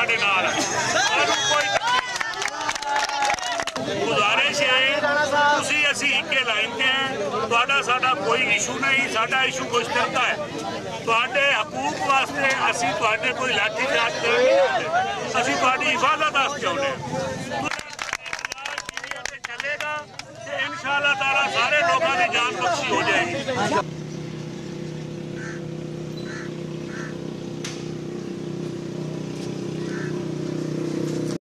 साडे नाल है। सानू कोई गुजारिश है तुसी असी इक्के लाइन ते हैं, तुहाडा साडा कोई इशू नहीं, साडा इशू गुश्तरता है। तुहाडे हकूक वास्ते असी तुहाडे कोई लाठी चार्ज नहीं करते, असी तुहाडी हिफाजत वास्ते आउंदे हैं। चलेगा तो इंशाअल्लाह ताला सारे लोगों की जान बख्शी हो जाएगी।